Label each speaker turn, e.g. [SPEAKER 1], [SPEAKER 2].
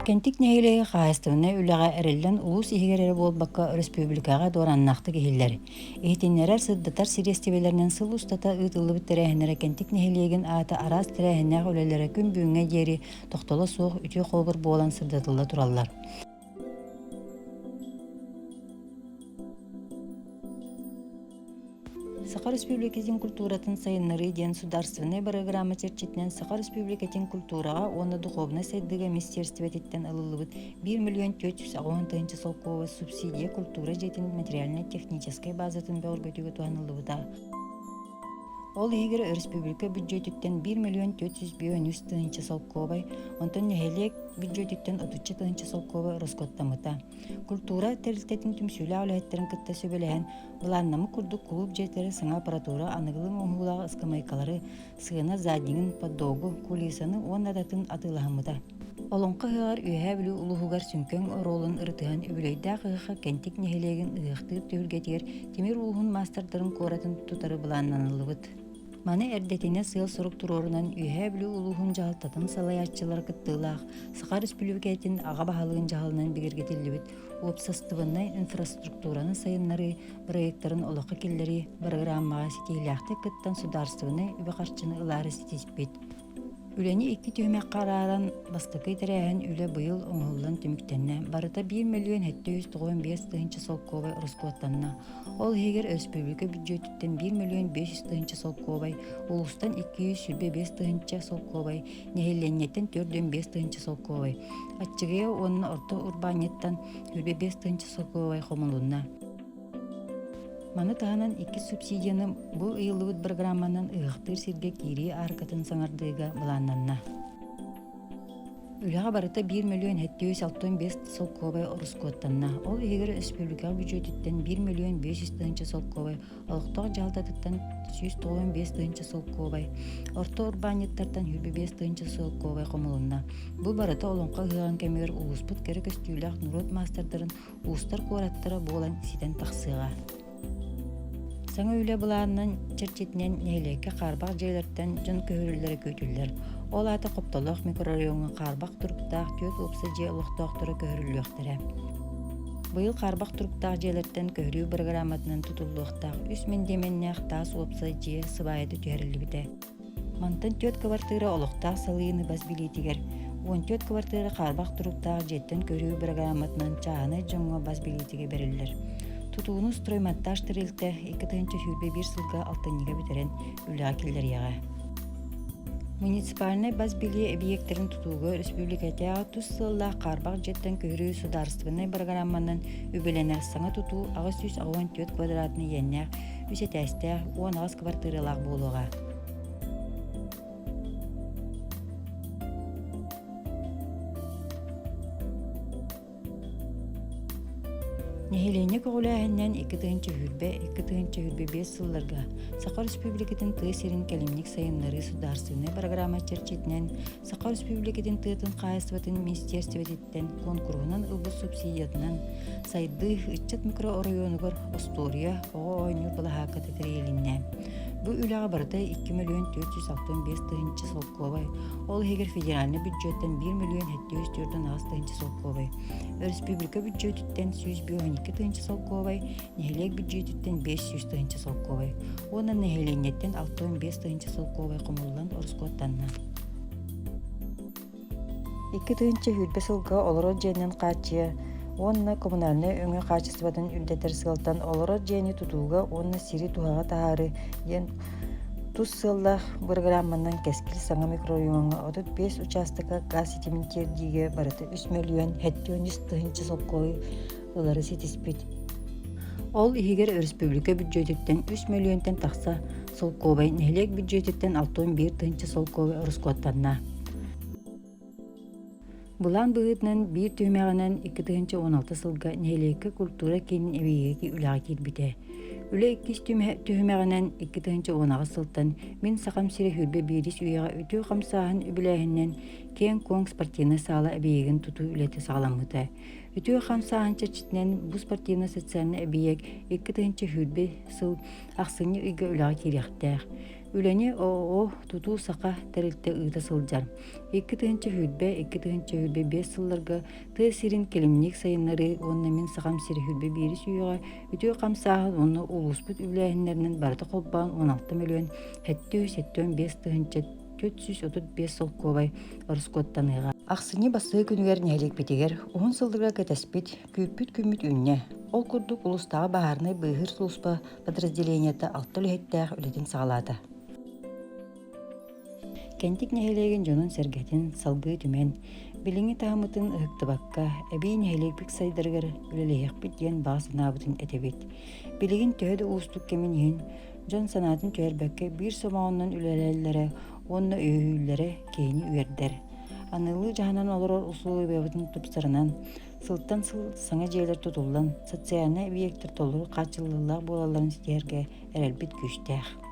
[SPEAKER 1] Кентик нәйлеге қағыстығына үліға әрілден ұлыс егерері болбаққа республикаға дораннақты кехиллер. Ехтенлерер сыддатар сирестебелерінен сыл ұстата ұтылы біттірәхінері кентик нәйлеген аты арас тірәхіннәғ өлелері күн бүйінге дері тоқталы соқ үте қолбыр болан сырдатылы тураллар. Саха Республикатын культуратын сайыннары ден сударственный программа черчетнен Саха Республикатын культураға оны духовный сайдыға министерстветтен алылыбыт 1 миллион 410 солкова субсидия культура жетін материально-технической базатын бәургөтігі туанылыбыда. Ол егер республика бюджетіттен 1 миллион 493 солковай, онтан нехелек бюджетіттен 34 солковай роскоттамыта. Культура тәрілтетін түмсүлі аулеттерін кітті сөбелеген, бұланнамы күрді клуб жетері сыңа аппаратура анығылың оңғылағы ысқымайкалары сығына задиңін поддогу кулисаны онадатын атылағымыда. Олонқа ғығар үйә білі ұлығығар сүнкен оролын ұрытыған үбілейді ғығыға кентик нехелеген ұйықтыр түйілгетер темір ұлығын мастардарын қоратын тұтары бұланнанылығыд. Маны әрдетіне сыл сұрық тұрорынан үйә білі ұлығын жағылтатын салаятчылар кыттылақ, Саха Республикатын аға бағалығын жағылынан бігергетілібіт, опсастывыннай инфраструктураны сайынлары, проекттарын олыққа келлері программаға сетейліяқты кыттан сударстывыны үбіқарчыны ұлары сетеспет. Үләне 2 түймәк қараран бастықы тәрәйін үлі бұйыл оңғылдан түміктенне. Барыта 1 миллион 795 тыынчы солковай ұрысқуаттанна. Ол егер республика бюджеттен 1 миллион 500 тыынчы солковай, ұлыстан 205 тыынчы солковай, нехелленнеттен 405 тыынчы солковай. Атчығыя оның орта урбанеттан 5 тыынчы солковай қомылуына. Маны тағанан 2 субсидияны бұл ұйылығыд программанан ұйықтыр сирге кири аркатын саңардыға бұланнанна. Үліға барыта 1 миллион 765 солковай ұрысқуаттанна. Ол егер республика бюджетіттен 1 миллион 500 тыынчы солковай, олықтақ жалдатыттан 195 тыынчы солковай, орта урбанеттартан 5 тыынчы солковай қомылуына. Бұл барыта олонқа ғыған кәмер ұлыспыт кәрі көстүйләқ нұрот мастардарын ұлыстар қораттары болан сиден тақсыға. Саңа үлі бұларынан черчетінен нәйлекке қарбақ жайлардан жын көхірілері көтілдер. Ол аты қопталық микрорайонға қарбақ тұрыптақ көт опсы же ұлықтақтыры көхіріліқтірі. Бұйыл қарбақ тұрыптақ жайлардан көхіріу программатынан тұтылықтақ үс мен деменнәқ тас опсы же сыбайды түйәрілі біті. Мантын 4 квартиры ұлықтақ салыйыны бас билетігер. 14 квартиры қарбақ тұрыптақ жеттен көхіріу программатынан чағаны жоңға бас билетіге берілдер. Тутуыны строймонтаж тірілті 2-1 сылға алтыннеге бітерен үліға келдер яға. Муниципальный баз били объекттерин тутууга республикатяга тус сылла қарбақ жеттен көрүү сударственный программанын үбеленер саңа тутуу 614 квадратный еннер үсетәстә 10 квартиралар болуга. Нехелене көғіләхіннен 2-5 сылларға Саха Республикатын тыысерін кәлімнік сайынлары сударственный программа черчетінен Саха Республикатын тыытын қайыстыватын министерстветтен конкурунан ұлғы субсидиятынан сайды үтчет микроорайонығыр Остория оғы ойныр бұлаға катетерелінне. Бұл үліға барыда 2 миллион 465 тыынчы солковай. Ол егер федеральный бюджеттен 1 миллион 704 тыынчы солковай. Республика бюджеттен 112 тыынчы солковай. Нехелек бюджеттен 500 тыынчы солковай. Оны нехеленеттен 65 тыынчы солковай қомылдан орысқуаттанна. 2 тыынчы хүрбе сылға олыры жәнен қачия. Онна коммунальный өңі качестводан үлдетер сылтан олары жени тутууга онна сири тухага тахары ен тус сыллах программанан кескил саңа микрорайонга 35 участокка газ сетименттердиге барыты 3 миллион 700 солкой олары сетиспит. Ол егер республика бюджетіттен 3 миллионтен тақса солковай, нехелек бюджетіттен 61 солковай ұрысқуаттанна. Бұлан бұғытнан бір түймеғанан 2016 сылға нәйлекі культура кенін әбейеге үліға келбіті. Үлі 2 түймеғанан 2016 сылтан мен сақам сире хүрбе беріс үйеға өту қамсағын үбіләйіннен кен коң спортивны сала әбейегін тұту үлеті сағаламыды. Өту қамсағын чәрчетінен бұл спортивны социалны әбейек 2 хүрбе сыл ақсыны үйге үліға керектәқ. Үлени о тутуу сака терилте ыыта сылдьар. Икки тыынча хүрбе 5 сылларга тыа сирин келимник сайыннары онна мен сахам сири хүрбе бири сүйөҕө үтүө камсааһын онну улуспут үлээһиннеринен барыта холбаан 16 миллион 775 тыынча 435 солкуобай орускуоттаныга. Ахсыни басыы күнүгэр нэһилик битигер, уһун сылдыга кэтэспит, күүппүт күмүт үнне. Ол курдук улустаға баһаарнай быыһыр сулуспа подразделенията алты үлэһиттээх үлэтин саҕалаата. Кентик нэһилиэгин дьонун сэргэтин салгыы түмэн, билиҥи таамытын ыһыктыбакка, эбии нэһилиэкпик сайдарыгар үлэлэйэхпит диэн баа санаабытын этебит. Билигин төһө да уустук кемин иһин, дьон санаатын түөрбэкке биир сомооннон үлэлээллэре, уонна өйүүллэре киһини үөрдэр. Анылыы дьаһанан олорор усуу үбэбытын тупсарынан, сылтан сыл саҥа дьиэлэр тутуллан, социальный объекттер толлур хаачыллылаах буолалларын ситиэргэ эрэлбит күүстээх.